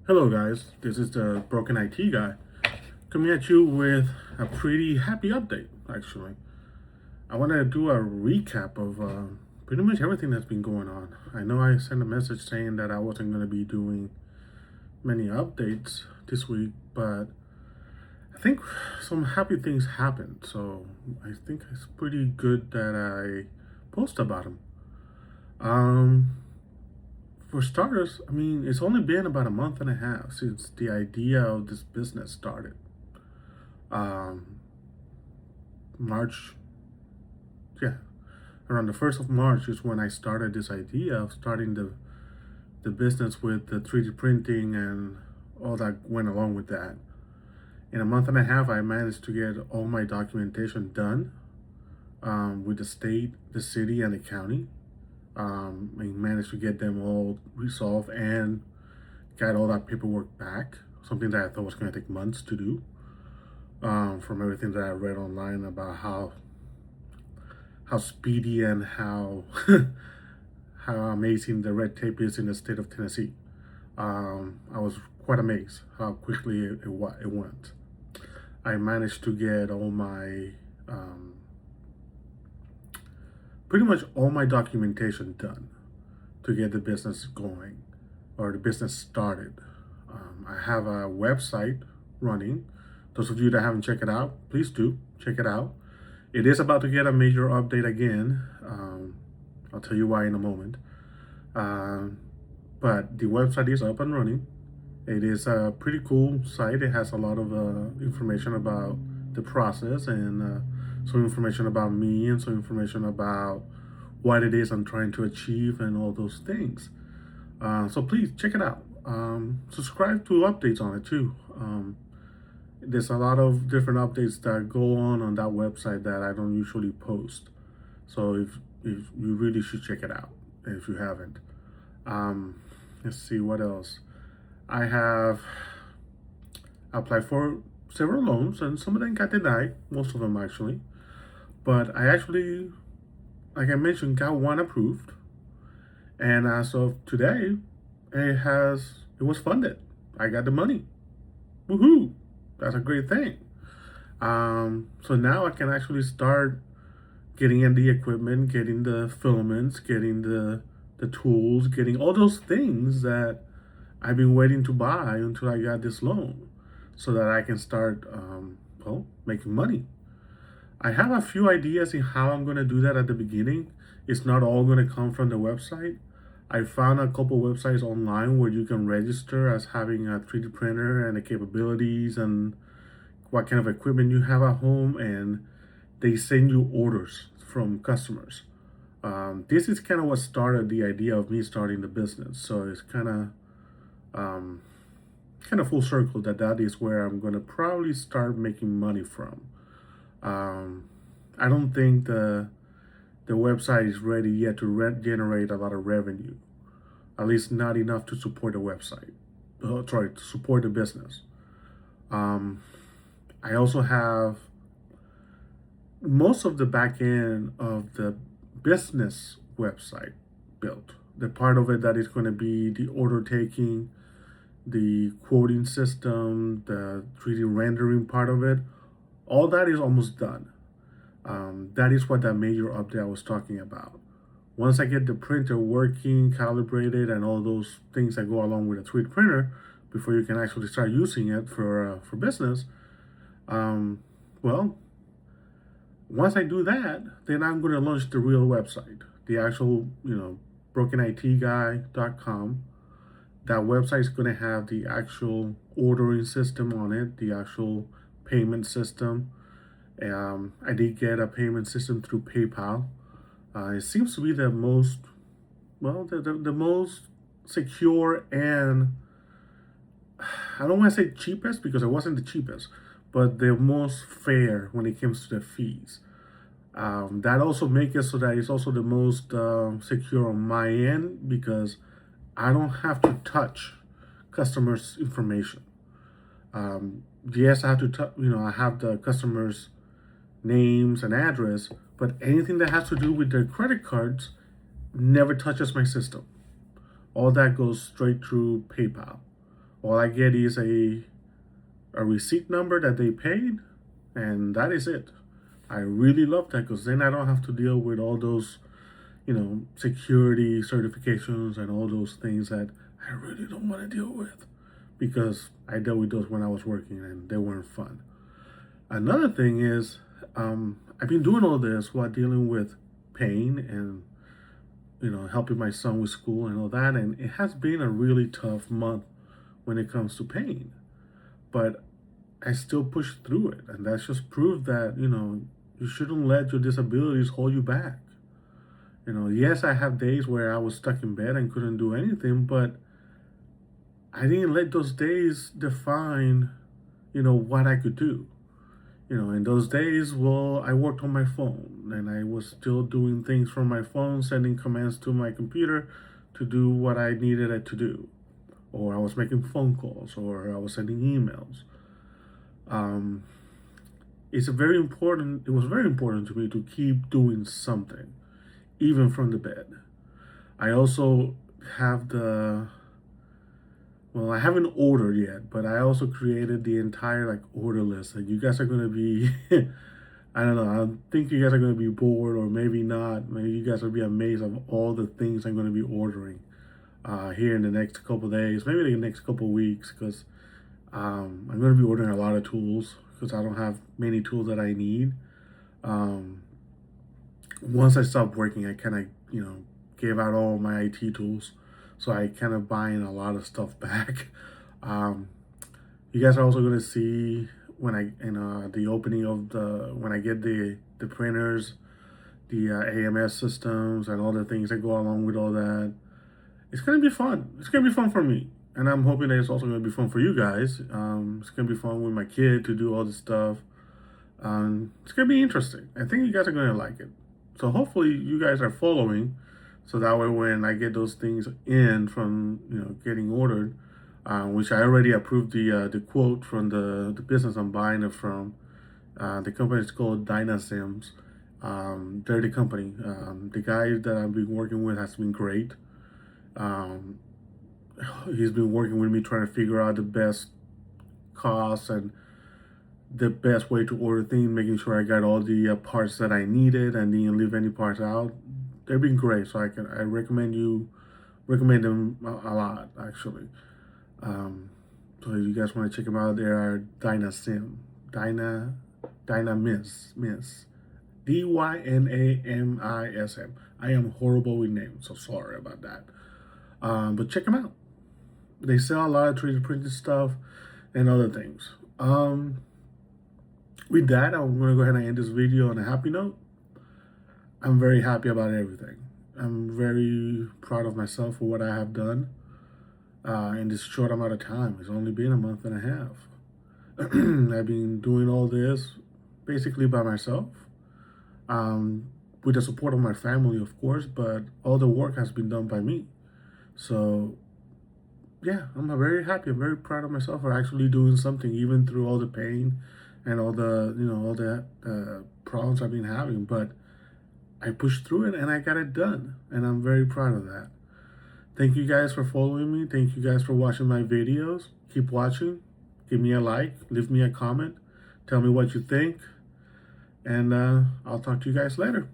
Hello guys, this is the Broken IT guy coming at you with a pretty happy update actually. I want to do a recap of pretty much everything that's been going on. I know I sent a message saying that I wasn't going to be doing many updates this week, but I think some happy things happened, so I think it's pretty good that I post about them. Um, For starters, I mean, it's only been about a month and a half since the idea of this business started. Um, March, yeah, around the 1st of March is when I started this idea of starting the business with the 3D printing and all that went along with that. In a month and a half, I managed to get all my documentation done with the state, the city, and the county. I managed to get them all resolved and got all that paperwork back, something that I thought was going to take months to do. From everything that I read online about how speedy and how how amazing the red tape is in the state of Tennessee. I was quite amazed how quickly it went. I managed to get all my pretty much all my documentation done to get the business going or the business started. I have a website running. Those of you that haven't checked it out, please do check it out. It is about to get a major update again. I'll tell you why in a moment. But the website is up and running. It is a pretty cool site. It has a lot of information about the process and some information about me and some information about what it is I'm trying to achieve and all those things. So please check it out. Subscribe to updates on it too. There's a lot of different updates that go on that website that I don't usually post. So if you really should check it out if you haven't. Let's see what else. I have applied for several loans and some of them got denied, most of them actually. But I actually, like I mentioned, got one approved. And as of today, it was funded. I got the money. Woohoo! That's a great thing. So now I can actually start getting in the equipment, getting the filaments, getting the tools, getting all those things that I've been waiting to buy until I got this loan so that I can start, making money. I have a few ideas in how I'm going to do that at the beginning. It's not all going to come from the website. I found a couple websites online where you can register as having a 3D printer and the capabilities and what kind of equipment you have at home, and they send you orders from customers. This is kind of what started the idea of me starting the business. So it's kind of full circle that is where I'm going to probably start making money from. I don't think the website is ready yet to generate a lot of revenue, at least not enough to support the website. To support the business. I also have most of the back end of the business website built. The part of it that is going to be the order taking, the quoting system, the 3D rendering part of it, all that is almost done. That is what that major update I was talking about. Once I get the printer working, calibrated, and all those things that go along with a 3D printer, before you can actually start using it for business, well, once I do that, then I'm going to launch the real website, the actual, brokenitguy.com. That website is going to have the actual ordering system on it, the actual payment system. I did get a payment system through PayPal. It seems to be the most, the most secure and I don't want to say cheapest because it wasn't the cheapest, but the most fair when it comes to the fees. That also makes it so that it's also the most secure on my end because I don't have to touch customers' information. Yes, I have to, I have the customers' names and address, but anything that has to do with their credit cards never touches my system. All that goes straight through PayPal. All I get is a receipt number that they paid, and that is it. I really love that because then I don't have to deal with all those, security certifications and all those things that I really don't want to deal with, because I dealt with those when I was working and they weren't fun. Another thing is, I've been doing all this while dealing with pain and, helping my son with school and all that. And it has been a really tough month when it comes to pain. But I still push through it. And that's just proof that, you shouldn't let your disabilities hold you back. Yes, I have days where I was stuck in bed and couldn't do anything, but I didn't let those days define, what I could do. In those days, well, I worked on my phone and I was still doing things from my phone, sending commands to my computer to do what I needed it to do. Or I was making phone calls or I was sending emails. Um, it was very important to me to keep doing something, even from the bed. I also have I haven't ordered yet, but I also created the entire order list, and you guys are gonna be, I don't know, I think you guys are gonna be bored, or maybe not. Maybe you guys will be amazed of all the things I'm gonna be ordering here in the next couple days, maybe the next couple weeks, because I'm gonna be ordering a lot of tools because I don't have many tools that I need. Um, Once I stopped working, I kind of, gave out all my IT tools. So I kind of buying a lot of stuff back. Um, you guys are also going to see when the opening of when I get the printers, the AMS systems and all the things that go along with all that. It's going to be fun. It's going to be fun for me. And I'm hoping that it's also going to be fun for you guys. It's going to be fun with my kid to do all this stuff. It's going to be interesting. I think you guys are going to like it. So hopefully you guys are following, so that way when I get those things in from getting ordered, which I already approved the quote from the business I'm buying it from. The company is called Dynasims. They're the company. The guy that I've been working with has been great. Um, he's been working with me trying to figure out the best costs and the best way to order things, making sure I got all the parts that I needed and didn't leave any parts out. They've been great, so I recommend them a lot actually. So if you guys want to check them out, they are Dynamism, Dynamism. I am horrible with names, so sorry about that. But check them out. They sell a lot of 3D printed stuff and other things. With that, I'm going to go ahead and end this video on a happy note. I'm very happy about everything. I'm very proud of myself for what I have done in this short amount of time. It's only been a month and a half. I've been doing all this basically by myself, with the support of my family, of course, but all the work has been done by me. So yeah, I'm very happy. I'm very proud of myself for actually doing something, even through all the pain and all the problems I've been having. But I pushed through it and I got it done, and I'm very proud of that. Thank you guys for following me. Thank you guys for watching my videos. Keep watching. Give me a like. Leave me a comment. Tell me what you think. And I'll talk to you guys later.